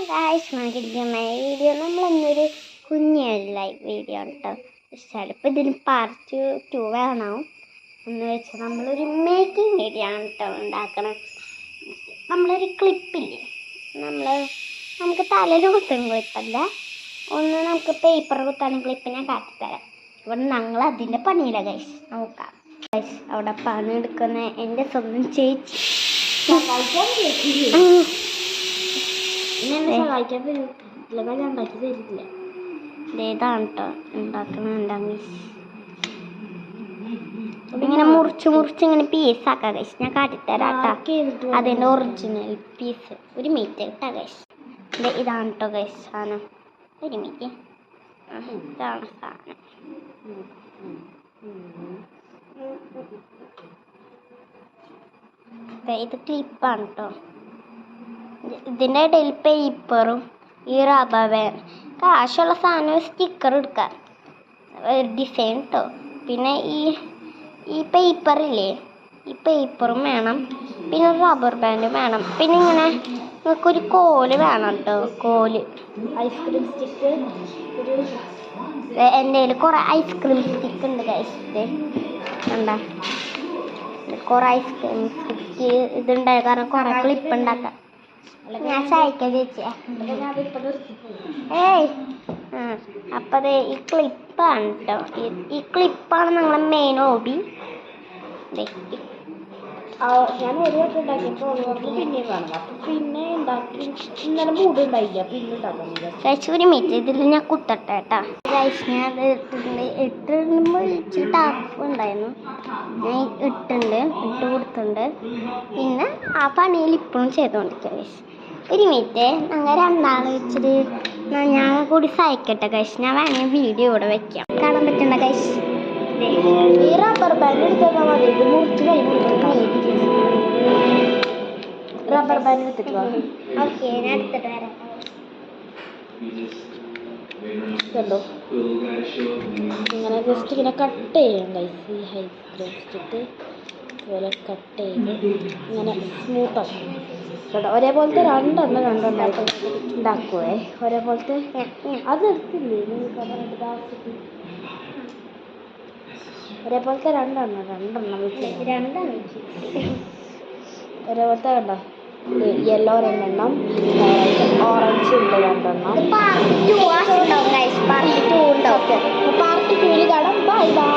കാശ്മീരിക്കുന്ന video നമ്മളൊന്നൊരു കുഞ്ഞിലായി video കേട്ടോ. ചിലപ്പോൾ ഇതിന് പാർട്ട് 2 വേണം എന്ന് വെച്ചാൽ നമ്മളൊരു മേക്കിംഗ് വീഡിയോ ആണ് കേട്ടോ ഉണ്ടാക്കണം. നമ്മളൊരു ക്ലിപ്പില്ലേ, നമുക്ക് തലയിൽ കുത്തും ക്ലിപ്പല്ല, ഒന്ന് നമുക്ക് പേപ്പർ കുത്താനും ക്ലിപ്പ് ഞാൻ കാട്ടിത്തരാം. ഇവിടെ ഞങ്ങൾ അതിൻ്റെ പണിയില്ല ഗൈസ്. നോക്കാം ഗൈസ്, അവിടെ പണിയെടുക്കുന്ന എൻ്റെ സ്വന്തം ചേച്ചി ഇതാണ് കേട്ടോ ഉണ്ടാക്കുന്ന മിസ്. ഇങ്ങനെ മുറിച്ച് ഇങ്ങനെ പീസാക്കാം ഗൈസ്. ഞാൻ കാട്ടിത്തരാം കേട്ടോ അതിൻ്റെ ഒറിജിനൽ പീസ്. ഒരു മീറ്റ് കേട്ടോ ഗൈസ്. ഇതാണ് കേട്ടോ ഗൈസ് സാധനം. ഒരു മീറ്റ് ഇതാണ് സാധനം. ഇത് ക്ലിപ്പാണ് കേട്ടോ. ഇതിൻ്റെ ഇടയിൽ പേപ്പറും ഈ റബ്ബർ ബാൻഡ് കാശുള്ള സാധനം സ്റ്റിക്കർ എടുക്കാം ഡിസൈൻ കേട്ടോ. പിന്നെ ഈ പേപ്പറില്ലേ, ഈ പേപ്പറും വേണം, പിന്നെ റബ്ബർ ബാൻഡും വേണം, പിന്നെ ഇങ്ങനെ നിങ്ങൾക്കൊരു കോല് വേണം കേട്ടോ. കോല് ഐസ്ക്രീം സ്റ്റിക്ക്. എൻ്റെ കയ്യിൽ കുറേ ഐസ്ക്രീം സ്റ്റിക്ക് ഉണ്ട് ഗൈസ്. എന്താ കുറേ ഐസ്ക്രീം സ്റ്റിക്ക് ഇതുണ്ടായ കാരണം കുറേ ക്ലിപ്പ് ഉണ്ടാക്കാം. ഞാൻ സഹായിക്കാം ചേച്ചിയെ. അപ്പം അത് ഈ ക്ലിപ്പാണ് കേട്ടോ. ഈ ക്ലിപ്പാണ് ഞങ്ങളെ മെയിൻ ഹോബി. ഞാൻ ഒരു വട്ടം ഉണ്ടാക്കിയപ്പോൾ പിന്നെ വേണം, അപ്പം പിന്നെ ഉണ്ടാക്കി ഇന്നലെ മൂഡ് ഉണ്ടായില്ല, പിന്നെ ഉണ്ടാക്കാൻ കഴിച്ച്. ഒരു മിനിറ്റ് ഇതിൽ ഞാൻ കുത്തട്ടെ കേട്ടാ കഴിച്ച്. ഞാൻ അത് ഇട്ടിടുമ്പോൾ ഇച്ചിരി ടഫ് ഉണ്ടായിരുന്നു. ഞാൻ ഇട്ട് കൊടുത്തിട്ടുണ്ട്. പിന്നെ ആ പണിയിൽ ഇപ്പോഴും ചെയ്തുകൊണ്ടിരിക്കുക കഴിച്ച്. ഒരു മിനിറ്റ് ഞങ്ങൾ രണ്ടാൾ വെച്ചിട്ട് ഞാൻ കൂടി സഹായിക്കട്ടെ കഴിച്ച്. ഞാൻ വേണമെങ്കിൽ വീഡിയോ ഇവിടെ വെക്കാം, കാണാൻ പറ്റണ്ട കഴിച്ച്. ഈ റബ്ബർ ബാൻഡ് എടുത്താൽ മതി. ഇത് മുറിച്ച് റബ്ബർ ബാൻഡ് എടുത്തിട്ട് ഓക്കെ, ഞാൻ എടുത്തിട്ട് വരാം. കണ്ടോ, ഇങ്ങനെ ജസ്റ്റ് ഇങ്ങനെ കട്ട് ചെയ്യാം ഗൈസ്. ഈ ഐസ്ക്രീം സ്റ്റിക്ക് ഇതുപോലെ കട്ട് ചെയ്ത് ഇങ്ങനെ സ്മൂത്താക്കും കേട്ടോ. ഒരേപോലത്തെ രണ്ടെണ്ണമായിട്ട് ഉണ്ടാക്കുവേ. ഒരേപോലത്തെ അത് എടുത്തില്ലേ ഒരേപോലത്തെ രണ്ടെണ്ണം ഒരേപോലത്തെ കണ്ടോ. യെല്ലോ രണ്ടെണ്ണം, ഓറഞ്ച് ഉണ്ട് രണ്ടെണ്ണം. പാർട്ട് 2 ഉണ്ടാവും. പാർട്ട് 2 കാണാം. Bye bye.